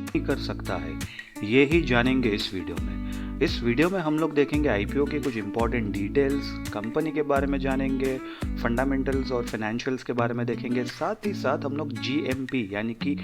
नहीं कर सकता है, ये ही जानेंगे इस वीडियो में। इस वीडियो में हम लोग देखेंगे आईपीओ की कुछ इंपॉर्टेंट डिटेल्स, कंपनी के बारे में जानेंगे, फंडामेंटल्स और फाइनेंशियल्स के बारे में देखेंगे। साथ ही साथ हम लोग जीएमपी यानी कि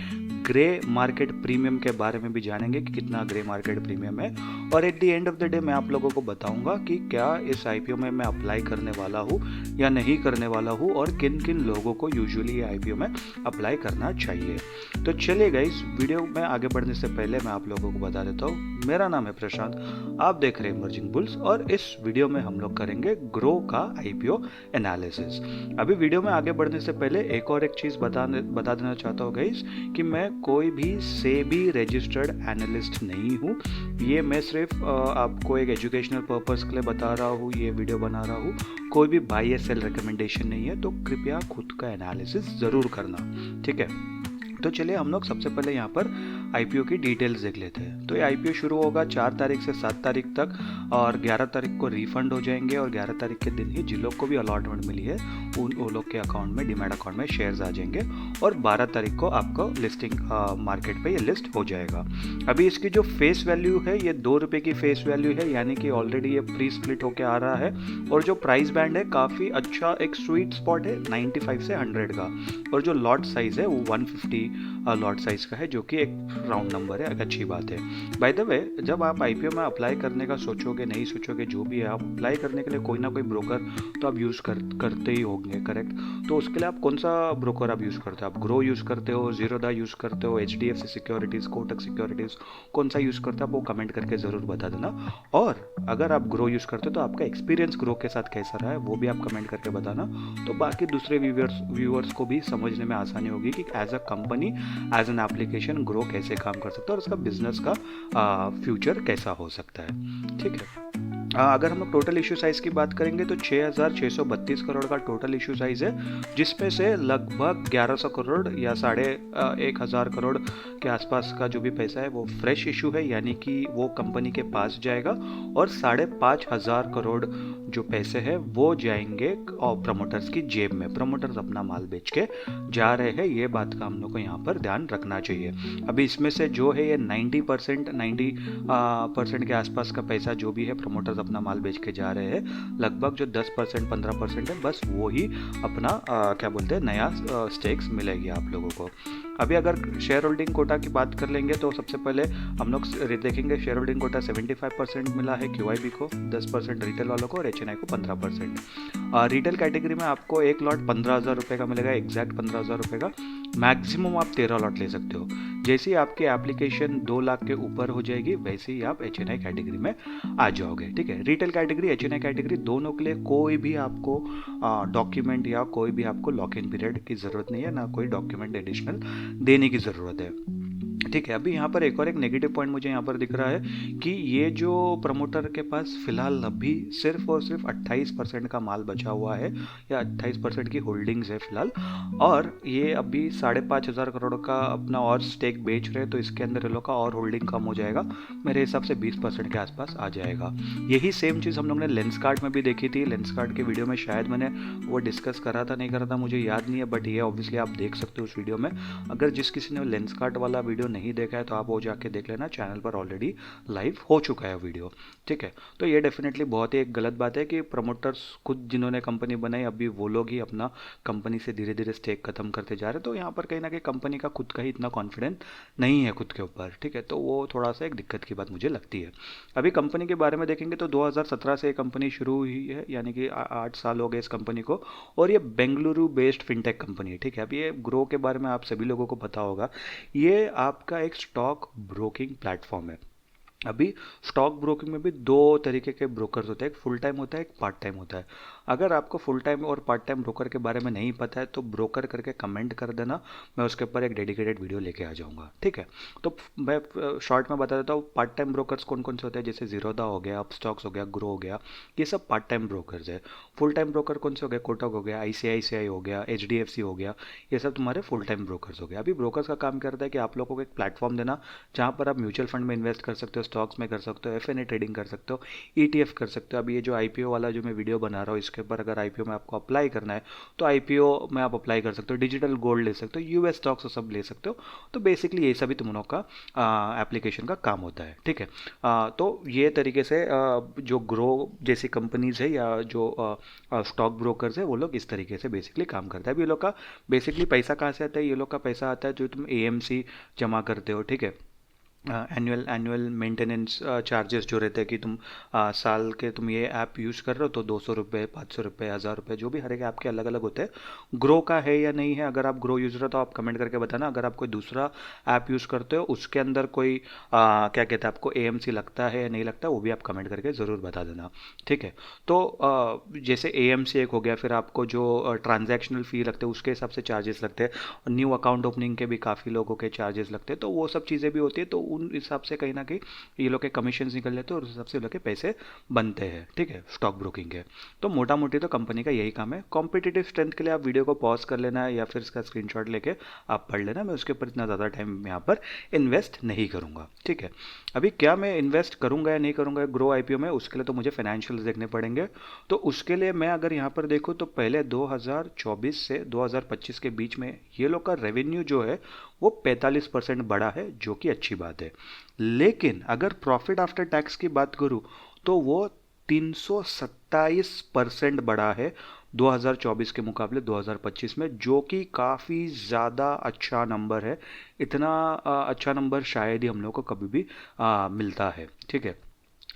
ग्रे मार्केट प्रीमियम के बारे में भी जानेंगे कि कितना ग्रे मार्केट प्रीमियम है। और at the end of the day मैं आप लोगों को बताऊंगा कि क्या इस आईपीओ में मैं अप्लाई करने वाला हूँ या नहीं करने वाला हूँ, और किन किन लोगों को यूजुअली आईपीओ में अप्लाई करना चाहिए। तो चलिए गाइस, वीडियो में आगे बढ़ने से पहले मैं आप लोगों को बता देता हूँ, मेरा नाम है प्रशांत, आप देख रहे हैं इमर्जिंग बुल्स, और इस वीडियो में हम लोग करेंगे ग्रो का आईपीओ एनालिसिस। अभी वीडियो में आगे बढ़ने से पहले एक चीज़ बता देना चाहता हूँ गाइस कि मैं कोई भी सेबी रजिस्टर्ड एनालिस्ट नहीं हूँ। ये मैं सिर्फ आपको एक एजुकेशनल पर्पस के लिए बता रहा हूँ, ये वीडियो बना रहा हूँ। कोई भी बाय या सेल रिकमेंडेशन नहीं है, तो कृपया खुद का एनालिसिस ज़रूर करना, ठीक है। तो चलिए हम लोग सबसे पहले यहाँ पर आईपीओ की डिटेल्स देख लेते हैं। तो ये आईपीओ शुरू होगा 4 तारीख से 7 तारीख तक, और 11 तारीख को रिफंड हो जाएंगे, और 11 तारीख के दिन ही जिन लोग को भी अलॉटमेंट मिली है वो लोग के अकाउंट में, डीमैट अकाउंट में शेयर्स आ जाएंगे, और 12 तारीख को आपको लिस्टिंग मार्केट पे ये लिस्ट हो जाएगा। अभी इसकी जो फेस वैल्यू है ये 2 रुपये की फेस वैल्यू है, यानी कि ऑलरेडी ये प्री स्प्लिट होके आ रहा है। और जो प्राइस बैंड है काफ़ी अच्छा एक स्वीट स्पॉट है 95 से 100 का, और जो लॉट साइज है वो 150 लॉट साइज का है, जो कि एक राउंड नंबर है, एक अच्छी बात है। बाय द वे, जब आप आईपीओ में अप्लाई करने का सोचोगे, नहीं सोचोगे, जो भी है, आप अप्लाई करने के लिए कोई ना कोई ब्रोकर तो आप यूज़ करते ही होंगे, करेक्ट। तो उसके लिए आप कौन सा ब्रोकर आप यूज़ करते हो? आप ग्रो यूज़ करते हो, जीरोदा यूज़ करते हो, एचडीएफसी सिक्योरिटीज़, कोटक सिक्योरिटीज़, कौन सा यूज़ करते हो आप वो कमेंट करके ज़रूर बता देना। और अगर आप ग्रो यूज़ करते हो तो आपका एक्सपीरियंस ग्रो के साथ कैसा रहा है वो भी आप कमेंट करके बताना, तो बाकी दूसरे व्यूअर्स को भी समझने में आसानी होगी कि as a company, as an application grow कैसे काम कर सकता है और उसका बिजनेस का फ्यूचर कैसा हो सकता है, ठीक है। अगर हम लोग टोटल इशू साइज़ की बात करेंगे तो 6,632 करोड़ का टोटल इशू साइज़ है, जिसमें से लगभग 1100 करोड़ या 1,500 करोड़ के आसपास का जो भी पैसा है वो फ्रेश इशू है, यानी कि वो कंपनी के पास जाएगा, और 5,500 करोड़ जो पैसे हैं वो जाएंगे और प्रमोटर्स की जेब में। प्रमोटर्स अपना माल बेच के जा रहे हैं, ये बात का हम लोग को यहाँ पर ध्यान रखना चाहिए। अभी इसमें से जो है ये 90% के आसपास का पैसा जो भी है प्रमोटर्स अपना माल बेच के जा रहे हैं। लगभग जो 10% 15% है, बस वो ही अपना क्या बोलते हैं नया स्टेक्स मिलेगी आप लोगों को। अभी अगर शेयर होल्डिंग कोटा की बात कर लेंगे तो सबसे पहले हम लोग देखेंगे शेयर होल्डिंग कोटा 75% मिला है क्यूआईबी को, 10% रिटेल वालों को, और एचएनआई को 15%। रिटेल कैटेगरी में आपको एक लॉट 15,000 रुपये का मिलेगा, एग्जैक्ट 15,000 रुपये का। मैक्सिमम आप 13 लॉट ले सकते हो। जैसे ही आपकी एप्लीकेशन 2 लाख के ऊपर हो जाएगी वैसे ही आप एचएनआई कैटेगरी में आ जाओगे, ठीक है। रिटेल कैटेगरी, एचएनआई कैटेगरी दोनों के लिए कोई भी आपको डॉक्यूमेंट या कोई भी आपको लॉक इन पीरियड की ज़रूरत नहीं है, ना कोई डॉक्यूमेंट एडिशनल देने की ज़रूरत है, ठीक है। अभी यहाँ पर एक और एक नेगेटिव पॉइंट मुझे यहाँ पर दिख रहा है कि ये जो प्रमोटर के पास फिलहाल अभी सिर्फ और सिर्फ 28% का माल बचा हुआ है, या 28% की होल्डिंग्स है फिलहाल, और ये अभी 5,500 करोड़ का अपना और स्टेक बेच रहे हैं, तो इसके अंदर ये लोग का और होल्डिंग कम हो जाएगा, मेरे हिसाब से 20% के आसपास आ जाएगा। यही सेम चीज़ हम लोग ने लेंसकार्ट में भी देखी थी। लेंसकार्ट के वीडियो में शायद मैंने वो डिस्कस करा था, नहीं करा था मुझे याद नहीं है, बट ये ऑब्वियसली आप देख सकते हो उस वीडियो में। अगर जिस किसी ने लेंसकार्ट वाला वीडियो नहीं देखा है तो आप वो जाके देख लेना, चैनल पर ऑलरेडी लाइव हो चुका है वीडियो, ठीक है। तो ये डेफिनेटली बहुत ही एक गलत बात है कि प्रमोटर्स खुद जिन्होंने कंपनी बनाई अभी वो लोग ही अपना कंपनी से धीरे धीरे स्टेक खत्म करते जा रहे हैं। तो यहाँ पर कहीं ना कहीं कंपनी का खुद का ही इतना कॉन्फिडेंस नहीं है खुद के ऊपर, ठीक है। तो वो थोड़ा सा एक दिक्कत की बात मुझे लगती है। अभी कंपनी के बारे में देखेंगे तो 2017 से कंपनी शुरू हुई है, यानी कि 8 साल हो गए इस कंपनी को, और ये बेंगलुरु बेस्ड फिनटेक कंपनी है, ठीक है। अभी ये ग्रो के बारे में आप सभी लोगों को पता होगा, ये आपका एक स्टॉक ब्रोकिंग प्लेटफॉर्म है। अभी स्टॉक ब्रोकिंग में भी 2 तरीके के ब्रोकर्स होते हैं, एक फुल टाइम होता है, एक पार्ट टाइम होता है। अगर आपको फुल टाइम और पार्ट टाइम ब्रोकर के बारे में नहीं पता है तो ब्रोकर करके कमेंट कर देना, मैं उसके ऊपर एक डेडिकेटेड वीडियो लेके आ जाऊंगा, ठीक है। तो मैं शॉर्ट में बता देता हूँ पार्ट टाइम ब्रोकर्स कौन कौन से होते हैं, जैसे जीरोदा हो गया, अपस्टॉक्स हो गया, ग्रो हो गया, ये सब पार्ट टाइम ब्रोकर्स है। फुल टाइम ब्रोकर कौन से हो गए, कोटक हो गया, आईसीआईसीआई हो गया, एचडीएफसी हो गया, ये सब तुम्हारे फुल टाइम ब्रोकर्स हो गए। अभी ब्रोकर्स का काम करता है कि आप लोगों को एक प्लेटफॉर्म देना जहाँ पर आप म्यूचुअल फंड में इन्वेस्ट कर सकते हो, स्टॉक्स में कर सकते हो, एफएनए ट्रेडिंग कर सकते हो, ईटीएफ कर सकते हो। अभी ये जो आईपीओ वाला जो मैं वीडियो बना रहा हूँ उसके ऊपर अगर आईपीओ में आपको अप्लाई करना है तो आईपीओ में आप अप्लाई कर सकते हो, डिजिटल गोल्ड ले सकते हो, यूएस स्टॉक्स सब ले सकते हो। तो बेसिकली ये सभी तुम लोग का एप्लीकेशन का काम होता है, ठीक है। तो ये तरीके से जो ग्रो जैसी कंपनीज है या जो स्टॉक ब्रोकर्स है वो लोग इस तरीके से बेसिकली काम करता है। अभी ये लोग का बेसिकली पैसा कहाँ से आता है, ये लोग का पैसा आता है जो तुम एएमसी जमा करते हो, ठीक है। एनुअल मेंटेनेंस चार्जेस जो रहते हैं कि तुम साल के तुम ये ऐप यूज़ कर रहे हो तो 200 रुपये, 500 रुपये, 1000 रुपये, जो भी हर एक ऐप के अलग अलग होते हैं। ग्रो का है या नहीं है, अगर आप ग्रो यूज़ हो तो आप कमेंट करके बताना। अगर आप कोई दूसरा ऐप यूज़ करते हो उसके अंदर कोई क्या कहते हैं आपको एएमसी लगता है या नहीं लगता, वो भी आप कमेंट करके ज़रूर बता देना, ठीक है। तो जैसे एएमसी एक हो गया, फिर आपको जो ट्रांजैक्शनल फ़ी लगते हैं उसके हिसाब से चार्जेस लगते हैं, न्यू अकाउंट ओपनिंग के भी काफ़ी लोगों के चार्जेस लगते हैं, तो वो सब चीज़ें भी होती है। तो उन हिसाब से कहीं ना कहीं ये लोग के कमीशन निकल जाते हैं और उस हिसाब से ये लोग के पैसे बनते हैं, ठीक है, स्टॉक ब्रोकिंग के। तो मोटा मोटी तो कंपनी का यही काम है। कॉम्पिटिटिव स्ट्रेंथ के लिए आप वीडियो को पॉज कर लेना या फिर इसका स्क्रीनशॉट लेके आप पढ़ लेना। मैं उसके ऊपर इतना ज़्यादा टाइम यहाँ पर इन्वेस्ट नहीं करूँगा, ठीक है। अभी क्या मैं इन्वेस्ट करूँगा या नहीं करूँगा ग्रो आईपीओ में, उसके लिए तो मुझे फाइनेंशियल्स देखने पड़ेंगे। तो उसके लिए मैं अगर यहाँ पर देखूँ तो पहले 2024 से 2025 के बीच में ये लोग का रेवेन्यू जो है वो 45% बढ़ा है, जो कि अच्छी बात है। लेकिन अगर प्रॉफिट आफ्टर टैक्स की बात करूं तो वो 327% बढ़ा है 2024 के मुकाबले 2025 में, जो कि काफ़ी ज़्यादा अच्छा नंबर है। इतना अच्छा नंबर शायद ही हम लोग को कभी भी मिलता है, ठीक है।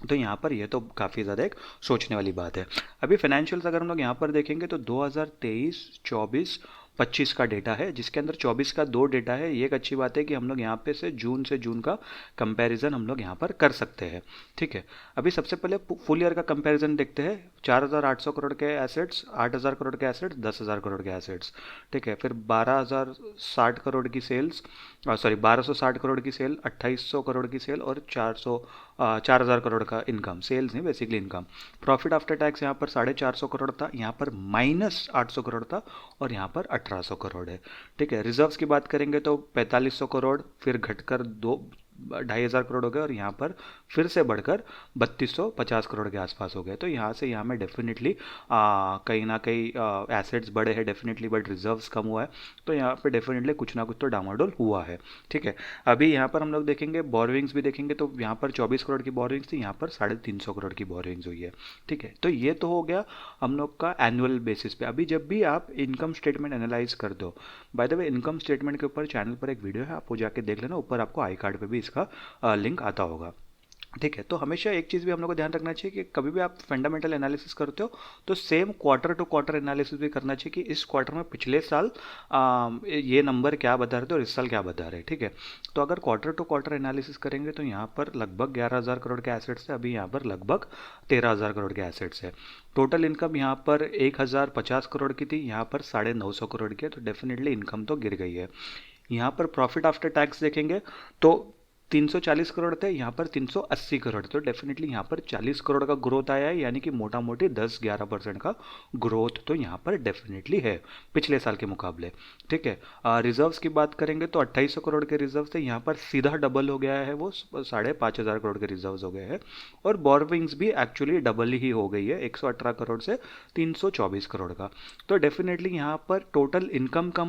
तो यहाँ पर ये तो काफ़ी ज़्यादा एक सोचने वाली बात है। अभी फाइनेंशियल्स अगर हम लोग यहाँ पर देखेंगे तो 2023, 24, 25 का डेटा है, जिसके अंदर 24 का दो डेटा है। ये एक अच्छी बात है कि हम लोग यहाँ पे से जून का कंपैरिजन हम लोग यहाँ पर कर सकते हैं, ठीक है। अभी सबसे पहले फुल ईयर का कंपैरिजन देखते हैं। 4800 करोड़ के एसेट्स, 8000 करोड़ के एसेट्स, 10,000 करोड़ के एसेट्स, ठीक है। फिर 12,060 करोड़ की सेल्स, 1260 करोड़ की सेल, 2800 करोड़ की सेल और 4,000 करोड़ का इनकम, सेल्स नहीं basically income. Profit after tax यहाँ पर 450 करोड़ था, यहाँ पर -800 करोड़ था और यहाँ पर 1800 करोड़ है, ठीक है। रिजर्व्स की बात करेंगे तो 4500 करोड़, फिर घटकर 2,500 करोड़ हो गए और यहाँ पर फिर से बढ़कर 3250 करोड़ के आसपास हो गए। तो यहाँ से यहाँ में डेफिनेटली कहीं ना कहीं एसेट्स बढ़े हैं डेफिनेटली, बट रिजर्व्स कम हुआ है। तो यहाँ पे डेफिनेटली कुछ ना कुछ तो डामाडोल हुआ है, ठीक है। अभी यहाँ पर हम लोग देखेंगे बोरोइंग्स भी देखेंगे तो यहाँ पर 24 करोड़ की बोरोइंग्स थी, यहाँ पर 350 करोड़ की बोरोइंग्स हुई है, ठीक है। तो ये तो हो गया हम लोग का एनुअल बेसिस पे। अभी जब भी आप इनकम स्टेटमेंट एनालाइज कर दो, bye the way income statement के ऊपर चैनल पर एक वीडियो है, आप वो जाके देख लेना, ऊपर आपको आई कार्ड पे भी इसका लिंक आता होगा, ठीक है। तो हमेशा एक चीज़ भी हम लोग को ध्यान रखना चाहिए कि कभी भी आप फंडामेंटल एनालिसिस करते हो तो same quarter to quarter analysis भी करना चाहिए कि इस क्वार्टर में पिछले साल ये नंबर क्या बता रहे थे और इस साल क्या बता रहे हैं, ठीक है। तो अगर क्वार्टर टू क्वार्टर एनालिसिस करेंगे तो यहाँ पर लगभग 11,000 करोड़ के एसेट्स है, अभी यहाँ पर लगभग 13,000 करोड़ के एसेट्स है। टोटल इनकम यहाँ पर 1,050 करोड़ की थी, यहाँ पर 950 करोड़ की है, तो डेफिनेटली इनकम तो गिर गई है। यहाँ पर प्रॉफिट आफ्टर टैक्स देखेंगे तो 340 करोड़ थे, यहाँ पर 380 करोड़, तो डेफिनेटली यहाँ पर 40 करोड़ का ग्रोथ आया है, यानी कि मोटा मोटी 10-11% का ग्रोथ तो यहाँ पर डेफिनेटली है पिछले साल के मुकाबले, ठीक है। रिजर्व्स की बात करेंगे तो 2800 करोड़ के रिजर्व थे, यहाँ पर सीधा डबल हो गया है, वो 5,500 करोड़ के रिजर्व्स हो गए हैं। और बोरोइंग्स भी एक्चुअली डबल ही हो गई है, 118 करोड़ से 324 करोड़ का। तो डेफिनेटली यहाँ पर टोटल इनकम कम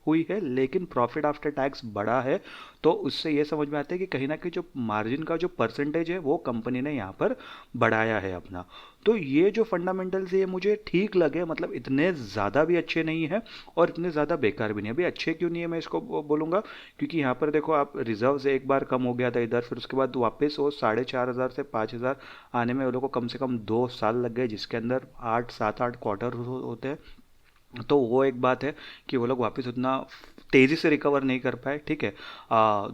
हुई है, लेकिन प्रॉफिट आफ्टर टैक्स बढ़ा है। तो उससे ये समझ में आता है कि कहीं ना कहीं जो मार्जिन का जो परसेंटेज है वो कंपनी ने यहाँ पर बढ़ाया है अपना। तो ये जो फंडामेंटल्स है मुझे ठीक लगे, मतलब इतने ज़्यादा भी अच्छे नहीं है और इतने ज़्यादा बेकार भी नहीं है। अभी अच्छे क्यों नहीं है मैं इसको बोलूँगा, क्योंकि यहाँ पर देखो आप रिजर्व से एक बार कम हो गया था इधर, फिर उसके बाद वापस वो 4,500 से 5,000 आने में वो लोग को कम से कम 2 साल लग गए, जिसके अंदर 7-8 क्वार्टर होते हैं। तो वो एक बात है कि वो लोग वापस उतना तेज़ी से रिकवर नहीं कर पाए, ठीक है।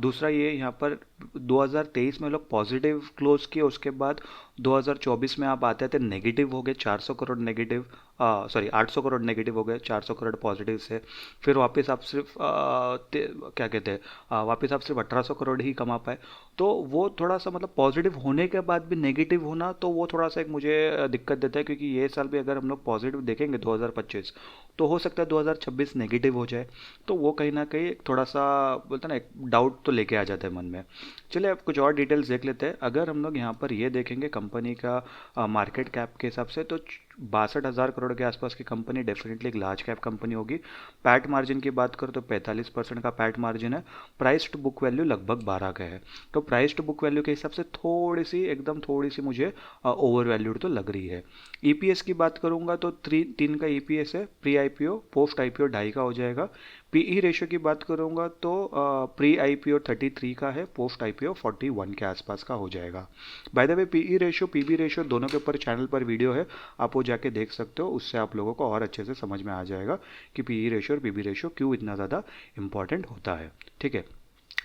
दूसरा ये यहाँ पर 2023 में लोग पॉजिटिव क्लोज किए, उसके बाद 2024 में आप आते थे नेगेटिव हो गए, 400 करोड़ नेगेटिव, 800 करोड़ नेगेटिव हो गए, 400 करोड़ पॉजिटिव से। फिर वापस आप सिर्फ क्या कहते हैं, वापस आप सिर्फ 1800 करोड़ ही कमा पाए। तो वो थोड़ा सा मतलब पॉजिटिव होने के बाद भी नेगेटिव होना, तो वो थोड़ा सा एक मुझे दिक्कत देता है, क्योंकि ये साल भी अगर हम लोग पॉजिटिव देखेंगे 2025, तो हो सकता है 2026 नेगेटिव हो जाए। तो वो कहीं ना कहीं थोड़ा सा बोलते हैं ना, एक डाउट तो लेके आ जाता है मन में। चलिए अब कुछ और डिटेल्स देख लेते हैं। अगर हम लोग यहाँ पर ये देखेंगे कंपनी का मार्केट कैप के हिसाब से, तो 62,000 करोड़ के आसपास की कंपनी डेफिनेटली एक लार्ज कैप कंपनी होगी। पैट मार्जिन की बात करो तो 45% का पैट मार्जिन है। प्राइस टू बुक वैल्यू लगभग 12 का है। तो प्राइस टू बुक वैल्यू के हिसाब से एकदम थोड़ी सी मुझे ओवर वैल्यूड तो लग रही है। ईपीएस की बात करूंगा तो 3 का ईपीएस है। प्री आईपीओ पोस्ट आईपीओ 2.5 का हो जाएगा। पीई रेशियो की बात करूंगा तो प्री आईपीओ 33 का है, पोस्ट आईपीओ 41 के आसपास का हो जाएगा। By the way PE ratio PB ratio दोनों के ऊपर चैनल पर वीडियो है, आप वो जाके देख सकते हो। उससे आप लोगों को और अच्छे से समझ में आ जाएगा कि पीई रेशियो और पीबी रेशियो क्यों इतना ज़्यादा इंपॉर्टेंट होता है। ठीक है,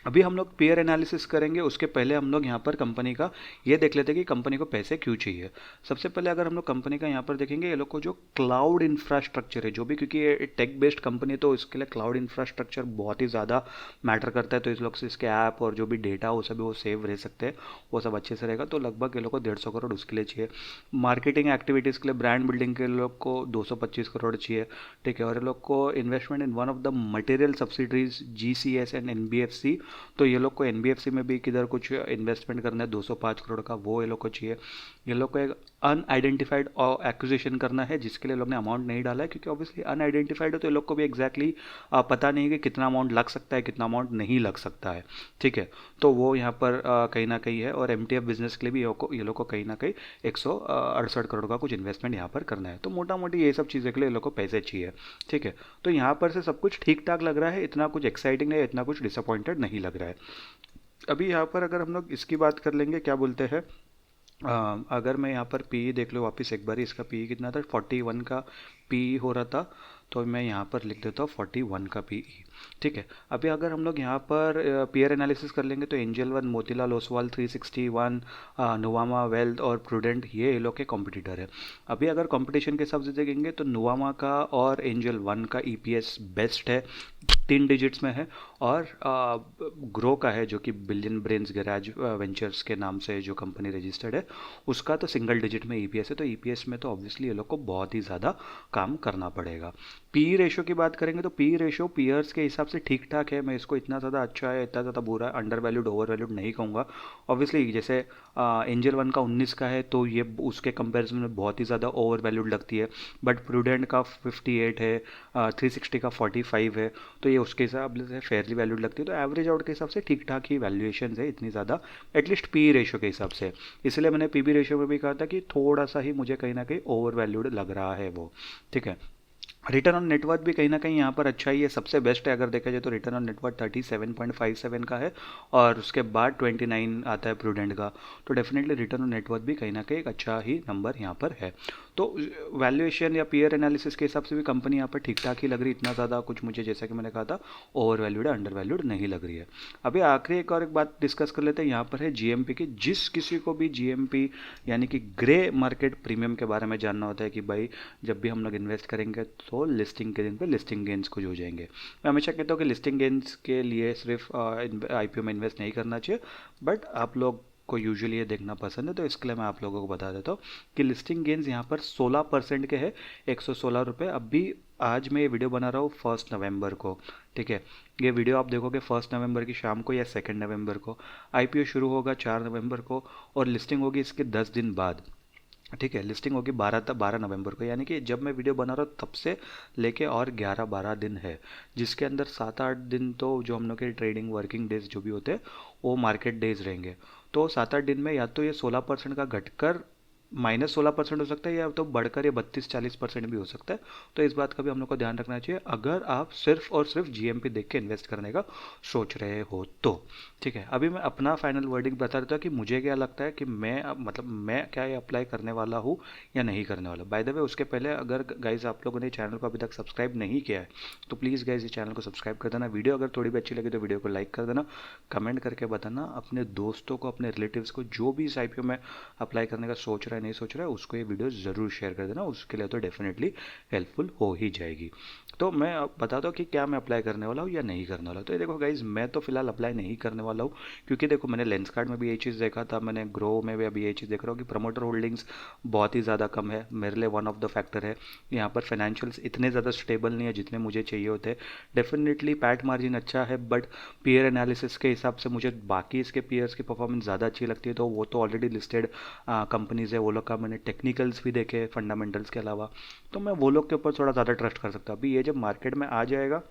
अभी हम लोग पेयर एनालिसिस करेंगे। उसके पहले हम लोग यहाँ पर कंपनी का ये देख लेते हैं कि कंपनी को पैसे क्यों चाहिए। सबसे पहले अगर हम लोग कंपनी का यहाँ पर देखेंगे, ये लोग को जो क्लाउड इंफ्रास्ट्रक्चर है जो भी, क्योंकि ये टेक बेस्ड कंपनी है तो इसके लिए क्लाउड इंफ्रास्ट्रक्चर बहुत ही ज़्यादा मैटर करता है। तो इस लोग से इसके ऐप और जो भी डेटा हो सभी वो सेव रह सकते हैं, वो सब अच्छे से रहेगा। तो लगभग ये लोग को 150 करोड़ उसके लिए चाहिए। मार्केटिंग एक्टिविटीज़ के लिए, ब्रांड बिल्डिंग के लोग को 225 करोड़ चाहिए। ठीक है, और ये लोग को investment in one of the material subsidiaries GCS and NBFC, तो ये लोग को एनबीएफसी में भी किधर कुछ इन्वेस्टमेंट करना है 205 करोड़ का, वो ये लोग को चाहिए। ये लोग को एक अनआइडेंटिफाइड एक्विजिशन करना है जिसके लिए लोग ने अमाउंट नहीं डाला है, क्योंकि ऑब्वियसली अनआइडेंटिफाइड है तो ये लोग को भी एग्जैक्टली पता नहीं है कि कितना अमाउंट लग सकता है, कितना अमाउंट नहीं लग सकता है। ठीक है, तो वो यहाँ पर कहीं ना कहीं है। और एमटीएफ बिजनेस के लिए भी ये लोग को कहीं ना कहीं 168 करोड़ का कुछ इन्वेस्टमेंट यहाँ पर करना है। तो मोटा मोटी ये सब चीज़ें के लिए ये लोग को पैसे चाहिए। ठीक है, तो यहाँ पर से सब कुछ ठीक ठाक लग रहा है, इतना कुछ एक्साइटिंग नहीं, इतना कुछ डिसअपॉइंटेड नहीं लग रहा है। अभी यहाँ पर अगर हम लोग इसकी बात कर लेंगे, क्या बोलते हैं, अगर मैं यहाँ पर पी देख लो वापस एक बार, इसका पी कितना था, 41 का पी हो रहा था। तो मैं यहाँ पर लिख देता हूँ 41 का पी। ठीक है, अभी अगर हम लोग यहाँ पर पीयर एनालिसिस कर लेंगे तो angel one, Motilal Oswal, 361, Nuvama wealth और प्रूडेंट, ये लोग के कॉम्पिटिटर है। अभी अगर कंपटीशन के हिसाब से देखेंगे तो नुवामा का और एंजल वन का ईपीएस बेस्ट है, 3 डिजिट्स में है। और ग्रो का है जो कि बिलियन ब्रेन्स गैराज वेंचर्स के नाम से जो कंपनी रजिस्टर्ड है, उसका तो सिंगल डिजिट में ईपीएस है। तो ईपीएस में तो ऑब्वियसली ये लोग को बहुत ही ज़्यादा काम करना पड़ेगा। पी रेशियो की बात करेंगे तो पी रेशियो पीयर्स के हिसाब से ठीक ठाक है। मैं इसको इतना ज़्यादा अच्छा है, इतना ज़्यादा बुरा है, अंडर वैल्यूड ओवर वैल्यूड नहीं कहूँगा। ऑब्वियसली जैसे एंजल वन का 19 का है तो ये उसके कंपैरिजन में बहुत ही ज़्यादा ओवर वैल्यूड लगती है। बट प्रूडेंट का 58 है, 360 का 45 है, तो ये उसके हिसाब से फेयरली वैल्यूड लगती है। तो एवरेज आउट के हिसाब से ठीक ठाक ही वैल्यूएशन है, इतनी ज़्यादा एटलीस्ट पी रेशियो के हिसाब से। इसलिए मैंने पी बी रेशियो में भी कहा था कि थोड़ा सा ही मुझे कहीं ना कहीं ओवर वैल्यूड लग रहा है वो। ठीक है, रिटर्न ऑन नेटवर्थ भी कहीं ना कहीं यहाँ पर अच्छा ही है, सबसे बेस्ट है अगर देखा जाए तो। रिटर्न ऑन नेटवर्थ 37.57 का है और उसके बाद 29 आता है प्रूडेंट का। तो डेफिनेटली रिटर्न ऑन नेटवर्थ भी कहीं ना कहीं एक अच्छा ही नंबर यहाँ पर है। तो वैल्यूएशन या पीयर एनालिसिस के हिसाब से भी कंपनी यहाँ पर ठीक ठाक ही लग रही है, इतना ज़्यादा कुछ मुझे जैसा कि मैंने कहा था ओवर वैल्यूड अंडर वैल्यूड नहीं लग रही है। अभी आखिरी एक बात डिस्कस कर लेते हैं, यहाँ पर है जीएमपी की। जिस किसी को भी जीएमपी यानी कि ग्रे मार्केट प्रीमियम के बारे में जानना होता है कि भाई जब भी हम लोग इन्वेस्ट करेंगे तो लिस्टिंग के दिन पे लिस्टिंग गेंस कुछ हो जाएंगे। मैं हमेशा कहता हूँ कि लिस्टिंग गेंस के लिए सिर्फ आईपीओ में इन्वेस्ट नहीं करना चाहिए, बट आप लोग को यूजुअली ये देखना पसंद है तो इसके लिए मैं आप लोगों को बता देता हूँ कि लिस्टिंग गेंस यहाँ पर 16% के है, 116 रुपये। अभी आज मैं ये वीडियो बना रहा हूँ 1 नवंबर को। ठीक है, ये वीडियो आप देखोगे 1 नवंबर की शाम को या 2 नवंबर को। आईपीओ शुरू होगा 4 नवंबर को और लिस्टिंग होगी इसके 10 दिन बाद। ठीक है, लिस्टिंग होगी 12 नवंबर को, यानी कि जब मैं वीडियो बना रहा हूँ तब से लेके और 11-12 दिन है, जिसके अंदर 7-8 दिन तो जो हम लोग के ट्रेडिंग वर्किंग डेज जो भी होते हैं वो मार्केट डेज रहेंगे। तो 7-8 दिन में या तो ये 16% का घटकर -16% हो सकता है, या तो बढ़कर ये 32-40% भी हो सकता है। तो इस बात का भी हम लोग को ध्यान रखना चाहिए अगर आप सिर्फ और सिर्फ जीएमपी देख के इन्वेस्ट करने का सोच रहे हो तो। ठीक है, अभी मैं अपना फाइनल वर्डिंग बता देता हूँ कि मुझे क्या लगता है कि मैं क्या ये अप्लाई करने वाला हूँ या नहीं करने वाला। बाय द वे उसके पहले अगर गाइज आप लोगों ने चैनल को अभी तक सब्सक्राइब नहीं किया है तो प्लीज़ गाइज इस चैनल को सब्सक्राइब कर देना। वीडियो अगर थोड़ी भी अच्छी लगी तो वीडियो को लाइक कर देना, कमेंट करके बताना अपने दोस्तों को, अपने रिलेटिव्स को जो भी इस आईपीओ में अप्लाई करने का सोच रहा है नहीं सोच रहा है उसको ये वीडियो ज़रूर शेयर कर देना, उसके लिए तो डेफिनेटली हेल्पफुल हो ही जाएगी। तो मैं बताता हूँ कि क्या मैं अप्लाई करने वाला हूँ या नहीं करने वाला हूँ। तो ये देखो गाइज, मैं तो फिलहाल अप्लाई नहीं करने वाला हूँ, क्योंकि देखो मैंने लेंस कार्ड में भी यही चीज़ देखा था, मैंने ग्रो में भी अभी यही चीज़ देख रहा हूँ कि प्रमोटर होल्डिंग्स बहुत ही ज़्यादा कम है। मेरे लिए वन ऑफ द फैक्टर है यहाँ पर। फाइनेंशियल्स इतने ज़्यादा स्टेबल नहीं है जितने मुझे चाहिए होते हैं। डेफिनेटली पैट मार्जिन अच्छा है, बट पीयर एनालिसिस के हिसाब से मुझे बाकी इसके पीयर्स की परफॉर्मेंस ज़्यादा अच्छी लगती है। तो वो तो ऑलरेडी लिस्टेड कंपनीज है, वो लोग का मैंने टेक्निकल्स भी देखे फंडामेंटल्स के अलावा, तो मैं वो लोग के ऊपर थोड़ा ज़्यादा ट्रस्ट कर सकता हूँ। अभी ये जब मार्केट में आ जाएगा,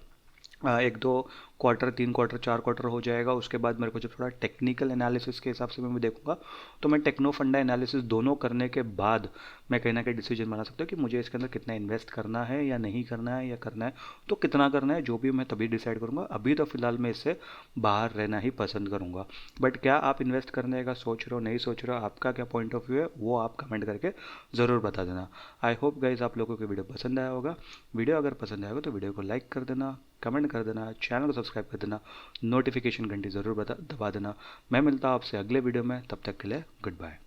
एक दो क्वार्टर, 3 क्वार्टर, 4 क्वार्टर हो जाएगा, उसके बाद मेरे को जब थोड़ा टेक्निकल एनालिसिस के हिसाब से मैं देखूंगा, तो मैं टेक्नो फंडा एनालिसिस दोनों करने के बाद मैं कहीं ना कहीं डिसीजन बना सकता हूँ कि मुझे इसके अंदर कितना इन्वेस्ट करना है या नहीं करना है, या करना है तो कितना करना है, जो भी मैं तभी डिसाइड करूंगा। अभी तो फिलहाल मैं इससे बाहर रहना ही पसंद करूंगा। बट क्या आप इन्वेस्ट करने का सोच रहे हो, नहीं सोच रहे हो, आपका क्या पॉइंट ऑफ व्यू है, वो आप कमेंट करके ज़रूर बता देना। आई होप गाइज आप लोगों को वीडियो पसंद आया होगा। वीडियो अगर पसंद आया होगा तो वीडियो को लाइक कर देना, कमेंट कर देना, चैनल को सब्सक्राइब कर देना, नोटिफिकेशन घंटी ज़रूर दबा देना। मैं मिलता हूँ आपसे अगले वीडियो में, तब तक के लिए गुड बाय।